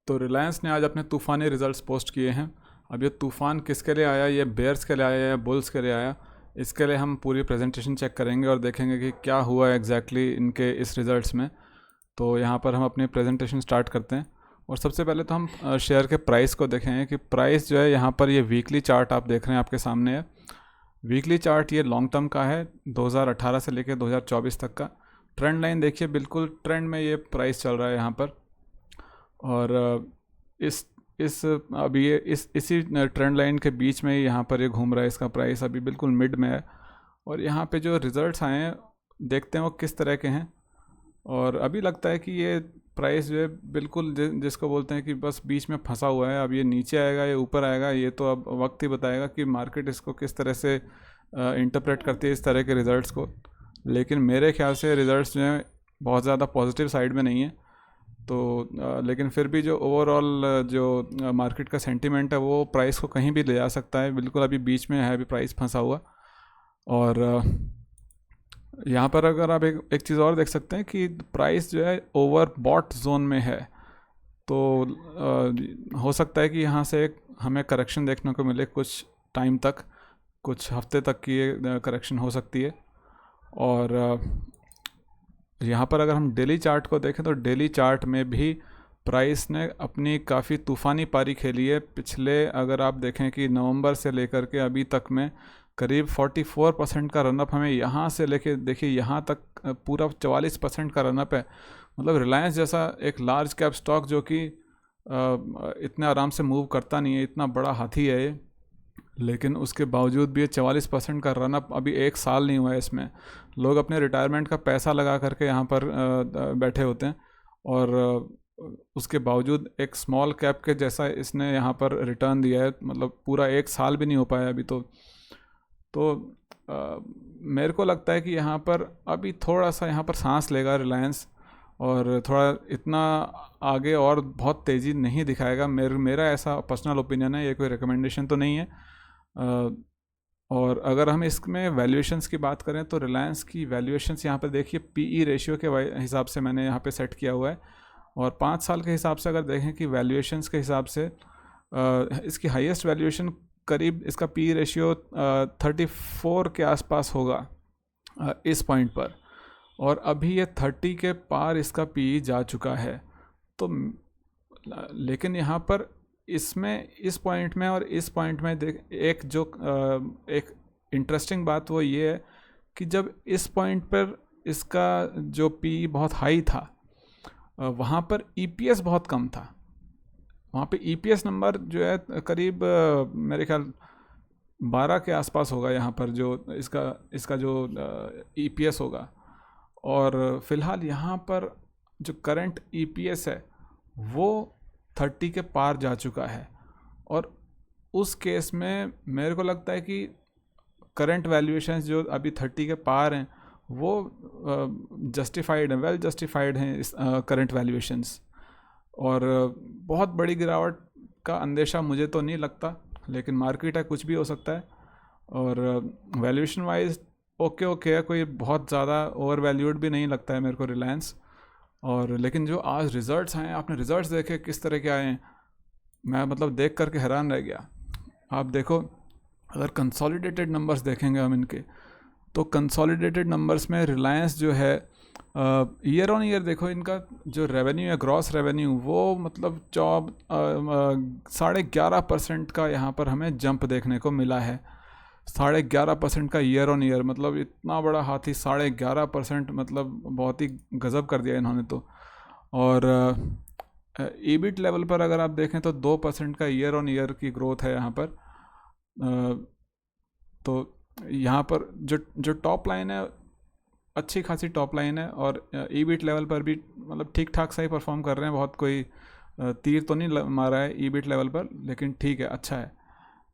तो रिलायंस ने आज अपने तूफ़ानी रिजल्ट्स पोस्ट किए हैं। अब ये तूफ़ान किसके लिए आया, ये बेयर्स के लिए आया या बुल्स के लिए आया, इसके लिए हम पूरी प्रेजेंटेशन चेक करेंगे और देखेंगे कि क्या हुआ है एग्जैक्टली इनके इस रिज़ल्ट्स में। तो यहाँ पर हम अपनी प्रेजेंटेशन स्टार्ट करते हैं और सबसे पहले तो हम शेयर के प्राइस को देखेंगे कि प्राइस जो है यहाँ पर ये वीकली चार्ट आप देख रहे हैं आपके सामने है। वीकली चार्ट ये लॉन्ग टर्म का है, 2018 से लेकर 2024 तक का। ट्रेंड लाइन देखिए, बिल्कुल ट्रेंड में ये प्राइस चल रहा है यहाँ पर। और इस अभी ये इसी ट्रेंड लाइन के बीच में ही यहाँ पर ये घूम रहा है। इसका प्राइस अभी बिल्कुल मिड में है और यहाँ पे जो रिज़ल्ट्स आए हैं देखते हैं वो किस तरह के हैं। और अभी लगता है कि ये प्राइस जो है बिल्कुल जिसको बोलते हैं कि बस बीच में फंसा हुआ है। अब ये नीचे आएगा या ऊपर आएगा, ये तो अब वक्त ही बताएगा कि मार्केट इसको किस तरह से इंटरप्रेट करती है इस तरह के रिज़ल्ट्स को। लेकिन मेरे ख्याल से रिज़ल्ट्स जो हैं बहुत ज़्यादा पॉजिटिव साइड में नहीं है। तो लेकिन फिर भी जो ओवरऑल जो मार्केट का सेंटीमेंट है वो प्राइस को कहीं भी ले जा सकता है। बिल्कुल अभी बीच में है, अभी प्राइस फंसा हुआ। और यहाँ पर अगर आप एक चीज़ और देख सकते हैं कि प्राइस जो है ओवर बॉट जोन में है। तो हो सकता है कि यहाँ से एक हमें करेक्शन देखने को मिले कुछ टाइम तक, कुछ हफ्ते तक की ये करेक्शन हो सकती है। और यहाँ पर अगर हम डेली चार्ट को देखें तो डेली चार्ट में भी प्राइस ने अपनी काफ़ी तूफ़ानी पारी खेली है। पिछले अगर आप देखें कि नवंबर से लेकर के अभी तक में करीब 44% का रनअप हमें यहाँ से लेके देखिए यहाँ तक पूरा 44% का रनअप है। मतलब रिलायंस जैसा एक लार्ज कैप स्टॉक जो कि इतने आराम से मूव करता नहीं है, इतना बड़ा हाथी है ये, लेकिन उसके बावजूद भी ये 44% का रनअप अभी एक साल नहीं हुआ है। इसमें लोग अपने रिटायरमेंट का पैसा लगा करके यहाँ पर बैठे होते हैं और उसके बावजूद एक स्मॉल कैप के जैसा इसने यहाँ पर रिटर्न दिया है। मतलब पूरा एक साल भी नहीं हो पाया अभी तो मेरे को लगता है कि यहाँ पर अभी थोड़ा सा यहाँ पर सांस लेगा रिलायंस और थोड़ा इतना आगे और बहुत तेज़ी नहीं दिखाएगा। मेरा ऐसा पर्सनल ओपिनियन है, ये कोई रिकमेंडेशन तो नहीं है। और अगर हम इसमें वैल्यूएशंस की बात करें तो रिलायंस की वैल्यूएशंस यहाँ पर देखिए पीई रेशियो के हिसाब से मैंने यहाँ पे सेट किया हुआ है। और 5 साल के हिसाब से अगर देखें कि वैल्यूएशंस के हिसाब से इसकी हाईएस्ट वैल्यूएशन करीब इसका पी रेशियो 34 के आसपास होगा इस पॉइंट पर। और अभी ये 30 के पार इसका पी जा चुका है। तो लेकिन यहाँ पर इसमें इस पॉइंट में और इस पॉइंट में एक इंटरेस्टिंग बात वो ये है कि जब इस पॉइंट पर इसका जो पी बहुत हाई था वहाँ पर ईपीएस बहुत कम था। वहाँ पे ईपीएस नंबर जो है करीब मेरे ख्याल 12 के आसपास होगा यहाँ पर जो इसका जो ईपीएस होगा। और फिलहाल यहाँ पर जो करंट ईपीएस है वो 30 के पार जा चुका है। और उस केस में मेरे को लगता है कि करंट वैल्यूएशंस जो अभी 30 के पार हैं वो जस्टिफाइड हैं, वेल जस्टिफाइड हैं इस करंट वैल्यूएशंस। और बहुत बड़ी गिरावट का अंदेशा मुझे तो नहीं लगता, लेकिन मार्केट है, कुछ भी हो सकता है। और वैल्यूएशन वाइज ओके है, कोई बहुत ज़्यादा ओवर वैल्यूड भी नहीं लगता है मेरे को रिलायंस। और लेकिन जो आज रिज़ल्ट्स आए, आपने रिज़ल्ट्स देखे किस तरह के आए हैं, मैं मतलब देख करके हैरान रह गया। आप देखो, अगर कंसोलिडेटेड नंबर्स देखेंगे हम इनके, तो कंसोलिडेटेड नंबर्स में रिलायंस जो है ईयर ऑन ईयर देखो इनका जो रेवेन्यू है, ग्रॉस रेवेन्यू, वो मतलब 11.5% का यहाँ पर हमें जंप देखने को मिला है। 11.5% का ईयर ऑन ईयर, मतलब इतना बड़ा हाथी 11.5%, मतलब बहुत ही गज़ब कर दिया इन्होंने तो। और ईबिट लेवल पर अगर आप देखें तो 2% का ईयर ऑन ईयर की ग्रोथ है यहाँ पर। तो यहाँ पर जो टॉप लाइन है अच्छी खासी टॉप लाइन है और ईबिट लेवल पर भी मतलब ठीक ठाक सा ही परफॉर्म कर रहे हैं। बहुत कोई तीर तो नहीं मारा है ईबिट लेवल पर, लेकिन ठीक है, अच्छा है,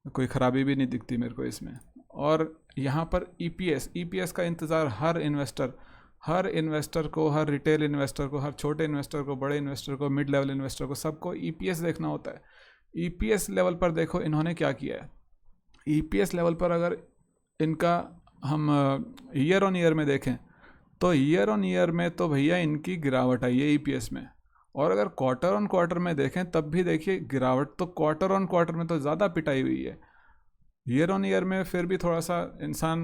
कोई ख़राबी भी नहीं दिखती मेरे को इसमें। और यहाँ पर ईपीएस का इंतज़ार हर इन्वेस्टर को, हर रिटेल इन्वेस्टर को, हर छोटे इन्वेस्टर को, बड़े इन्वेस्टर को, मिड लेवल इन्वेस्टर को, सबको ईपीएस देखना होता है। ईपीएस लेवल पर देखो इन्होंने क्या किया है। ईपीएस लेवल पर अगर इनका हम ईयर ऑन ईयर में देखें तो ईयर ऑन ईयर में तो भैया इनकी गिरावट आई है ईपीएस में। और अगर क्वार्टर ऑन क्वार्टर में देखें तब भी देखिए गिरावट, तो क्वार्टर ऑन क्वार्टर में तो ज़्यादा पिटाई हुई है। ईयर ऑन ईयर में फिर भी थोड़ा सा इंसान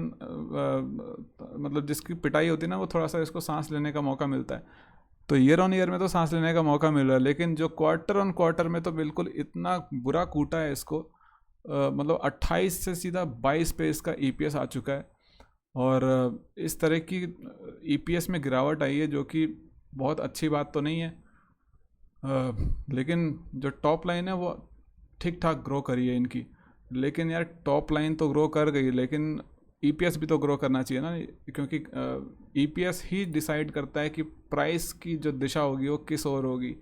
मतलब जिसकी पिटाई होती है ना, वो थोड़ा सा इसको सांस लेने का मौका मिलता है। तो ईयर ऑन ईयर में तो सांस लेने का मौका मिल रहा है, लेकिन जो क्वार्टर ऑन क्वार्टर में तो बिल्कुल इतना बुरा कूटा है इसको, मतलब 28 से सीधा 22 पे इसका ईपीएस आ चुका है। और इस तरह की ईपीएस में गिरावट आई है, जो कि बहुत अच्छी बात तो नहीं है। लेकिन जो टॉप लाइन है वो ठीक ठाक ग्रो करी है इनकी। लेकिन यार टॉप लाइन तो ग्रो कर गई, लेकिन ईपीएस भी तो ग्रो करना चाहिए ना, क्योंकि ईपीएस ही डिसाइड करता है कि प्राइस की जो दिशा होगी वो किस ओर होगी।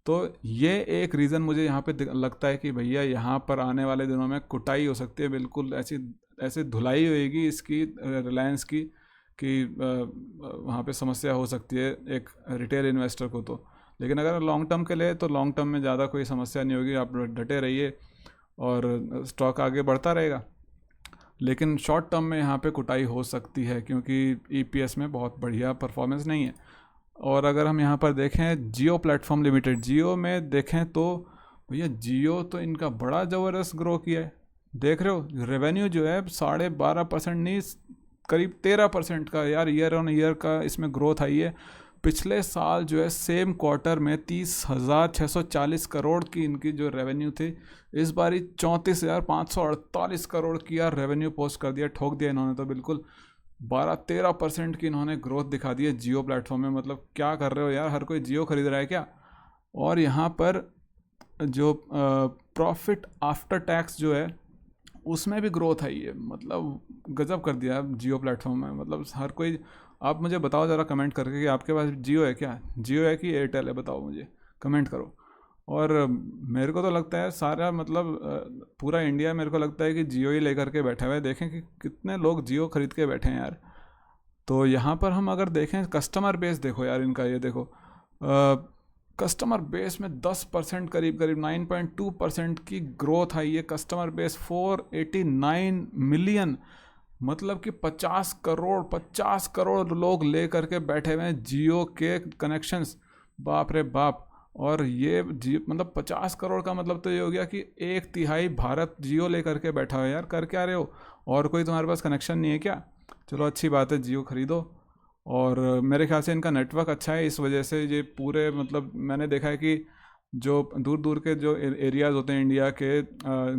तो ये एक रीज़न मुझे यहाँ पे लगता है कि भैया यहाँ पर आने वाले दिनों में कुटाई हो सकती है, बिल्कुल ऐसी ऐसी धुलाई होएगी इसकी रिलायंस की कि वहाँ पे समस्या हो सकती है एक रिटेल इन्वेस्टर को तो। लेकिन अगर लॉन्ग टर्म के लिए, तो लॉन्ग टर्म में ज़्यादा कोई समस्या नहीं होगी, आप डटे रहिए और स्टॉक आगे बढ़ता रहेगा। लेकिन शॉर्ट टर्म में यहाँ पे कुटाई हो सकती है, क्योंकि ईपीएस में बहुत बढ़िया परफॉर्मेंस नहीं है। और अगर हम यहाँ पर देखें जियो प्लेटफॉर्म लिमिटेड, जियो में देखें तो भैया जियो तो इनका बड़ा ज़बरदस्त ग्रो किया है। देख रहे हो रेवेन्यू जो है 12.5% नहीं, करीब 13% का यार ईयर ऑन ईयर का इसमें ग्रोथ आई है। पिछले साल जो है सेम क्वार्टर में 30,640 करोड़ की इनकी जो रेवेन्यू थी, इस बार 34,548 करोड़ की यार रेवेन्यू पोस्ट कर दिया, ठोक दिया इन्होंने तो बिल्कुल। 12-13% की इन्होंने ग्रोथ दिखा दी है जियो प्लेटफॉर्म में। मतलब क्या कर रहे हो यार, हर कोई जियो खरीद रहा है क्या? और यहाँ पर जो प्रॉफिट आफ्टर टैक्स जो है उसमें भी ग्रोथ आई है, मतलब गजब कर दिया जियो प्लेटफॉर्म में। मतलब हर कोई, आप मुझे बताओ ज़रा कमेंट करके कि आपके पास जियो है क्या, जियो है कि एयरटेल है, बताओ मुझे, कमेंट करो। और मेरे को तो लगता है सारा मतलब पूरा इंडिया मेरे को लगता है कि जियो ही लेकर के बैठा हुआ है। देखें कि कितने लोग जियो खरीद के बैठे हैं यार। तो यहाँ पर हम अगर देखें कस्टमर बेस, देखो यार इनका, ये देखो कस्टमर बेस में 10% करीब 9.2% की ग्रोथ आई है। कस्टमर बेस 489 मिलियन, मतलब कि 50 करोड़ लोग ले करके बैठे हुए हैं जियो के कनेक्शंस। बाप रे बाप। और ये मतलब 50 करोड़ का मतलब तो ये हो गया कि 1/3 भारत जियो ले करके बैठा है यार। कर क्या रहे हो, और कोई तुम्हारे पास कनेक्शन नहीं है क्या? चलो अच्छी बात है, जियो खरीदो। और मेरे ख्याल से इनका नेटवर्क अच्छा है, इस वजह से ये पूरे, मतलब मैंने देखा है कि जो दूर दूर के जो एरियाज़ होते हैं इंडिया के,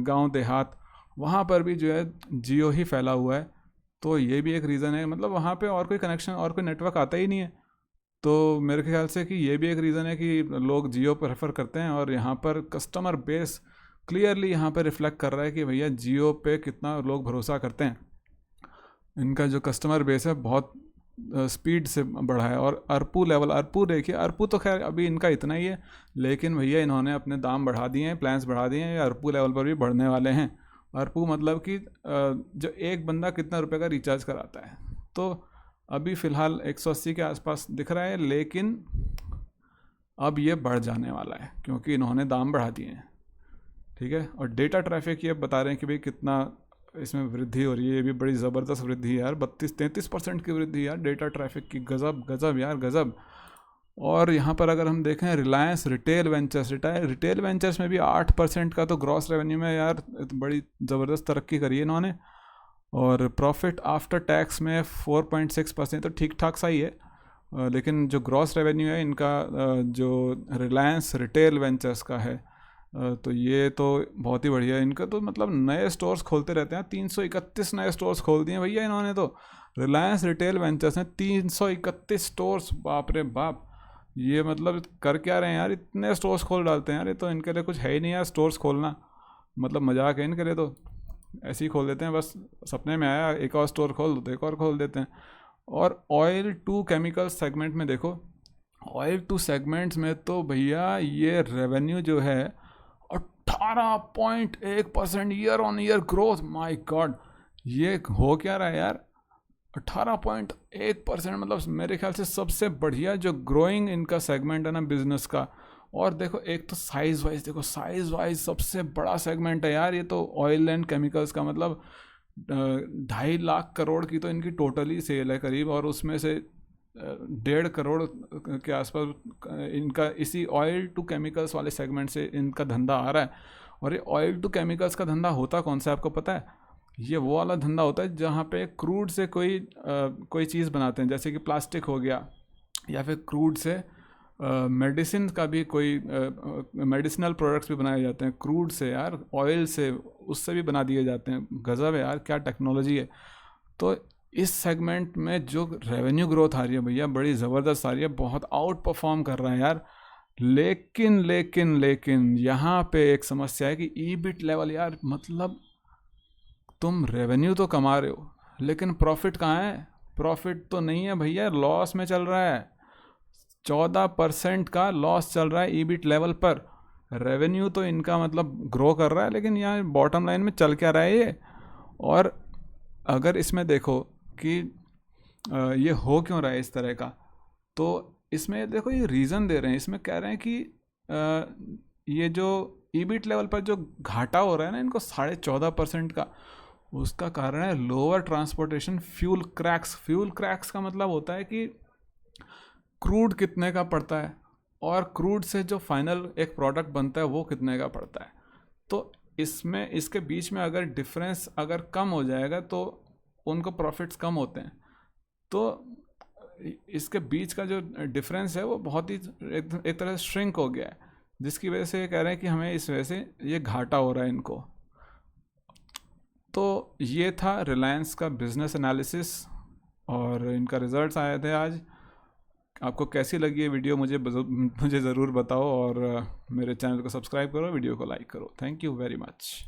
गांव देहात, वहाँ पर भी जो है जियो ही फैला हुआ है। तो ये भी एक रीज़न है, मतलब वहाँ पे और कोई कनेक्शन और कोई नेटवर्क आता ही नहीं है। तो मेरे ख्याल से कि ये भी एक रीज़न है कि लोग जियो प्रेफर करते हैं। और यहाँ पर कस्टमर बेस क्लियरली यहाँ पर रिफ्लेक्ट कर रहा है कि भैया जियो पे कितना लोग भरोसा करते हैं। इनका जो कस्टमर बेस है बहुत स्पीड से बढ़ा है। और अरपू लेवल, अरपू देखिए, अरपू तो खैर अभी इनका इतना ही है, लेकिन भैया इन्होंने अपने दाम बढ़ा दिए हैं, प्लान्स बढ़ा दिए हैं, ये अरपू लेवल पर भी बढ़ने वाले हैं। अरपू मतलब कि जो एक बंदा कितना रुपए का रिचार्ज कराता है, तो अभी फ़िलहाल 180 के आसपास दिख रहा है, लेकिन अब ये बढ़ जाने वाला है क्योंकि इन्होंने दाम बढ़ा दिए हैं। ठीक है। और डेटा ट्रैफिक ये बता रहे हैं कि भाई कितना इसमें वृद्धि हो रही है, ये भी बड़ी ज़बरदस्त वृद्धि है यार, 32-33% की वृद्धि यार डेटा ट्रैफिक की। गज़ब गज़ब यार गज़ब। और यहाँ पर अगर हम देखें रिलायंस रिटेल वेंचर्स में भी 8% का तो ग्रॉस रेवेन्यू में यार बड़ी ज़बरदस्त तरक्की करी है इन्होंने। और प्रॉफिट आफ्टर टैक्स में 4.6%, तो ठीक ठाक सा ही है। लेकिन जो ग्रॉस रेवेन्यू है इनका, जो रिलायंस रिटेल वेंचर्स का है, तो ये तो बहुत ही बढ़िया है इनका। तो मतलब नए स्टोर्स खोलते रहते हैं, 331 नए स्टोर्स खोल दिए भैया इन्होंने। तो रिलायंस रिटेल वेंचर्स ने 331 स्टोर्स, बाप रे बाप। ये मतलब कर क्या रहे हैं यार, इतने स्टोर्स खोल डालते हैं यार, ये तो इनके लिए कुछ है ही नहीं यार स्टोर्स खोलना, मतलब मजाक है इनके लिए। तो ऐसे ही खोल देते हैं, बस सपने में आया एक और स्टोर खोल दो तो एक और खोल देते हैं। और ऑयल टू केमिकल सेगमेंट में देखो, ऑयल टू सेगमेंट्स में तो भैया ये रेवेन्यू जो है 18.1% year on year growth. My God, ये हो क्या रहा है यार, 18.1%, मतलब मेरे ख्याल से सबसे बढ़िया जो ग्रोइंग इनका सेगमेंट है ना बिजनेस का। और देखो एक तो साइज़ वाइज देखो, साइज़ वाइज सबसे बड़ा सेगमेंट है यार ये तो ऑयल एंड केमिकल्स का। मतलब 2.5 लाख करोड़ की तो इनकी टोटली सेल है करीब, और उसमें से 1.5 करोड़ के आसपास इनका इसी ऑयल टू केमिकल्स वाले सेगमेंट से इनका धंधा आ रहा है। और ये ऑयल टू केमिकल्स का धंधा होता कौन सा है आपको पता है? ये वो वाला धंधा होता है जहाँ पे क्रूड से कोई चीज़ बनाते हैं, जैसे कि प्लास्टिक हो गया, या फिर क्रूड से मेडिसिन का भी कोई मेडिसिनल प्रोडक्ट्स भी बनाए जाते हैं क्रूड से यार, ऑयल से, उससे भी बना दिए जाते हैं। गज़ब है यार, क्या टेक्नोलॉजी है। तो इस सेगमेंट में जो रेवेन्यू ग्रोथ आ रही है भैया, बड़ी ज़बरदस्त आ रही है, बहुत आउट परफॉर्म कर रहा है यार। लेकिन लेकिन लेकिन यहाँ पे एक समस्या है कि ईबिट लेवल यार, मतलब तुम रेवेन्यू तो कमा रहे हो लेकिन प्रॉफिट कहाँ है? प्रॉफिट तो नहीं है भैया, लॉस में चल रहा है। 14% का लॉस चल रहा है ईबिट लेवल पर। रेवेन्यू तो इनका मतलब ग्रो कर रहा है, लेकिन यहाँ बॉटम लाइन में चल क्या रहा है ये? और अगर इसमें देखो कि ये हो क्यों रहा है इस तरह का, तो इसमें देखो ये रीज़न दे रहे हैं। इसमें कह रहे हैं कि ये जो ईबिट लेवल पर जो घाटा हो रहा है ना इनको 14.5% का, उसका कारण है lower transportation fuel cracks. Fuel cracks का मतलब होता है कि क्रूड कितने का पड़ता है और क्रूड से जो फाइनल एक प्रोडक्ट बनता है वो कितने का पड़ता है। तो इसमें इसके बीच में अगर डिफरेंस अगर कम हो जाएगा तो उनको प्रॉफिट्स कम होते हैं। तो इसके बीच का जो डिफरेंस है वो बहुत ही एक तरह से श्रिंक हो गया है, जिसकी वजह से ये कह रहे हैं कि हमें इस वजह से ये घाटा हो रहा है इनको। तो ये था रिलायंस का बिजनेस एनालिसिस और इनका रिजल्ट्स आए थे आज। आपको कैसी लगी ये वीडियो मुझे ज़रूर बताओ, और मेरे चैनल को सब्सक्राइब करो, वीडियो को लाइक करो। Thank you very much.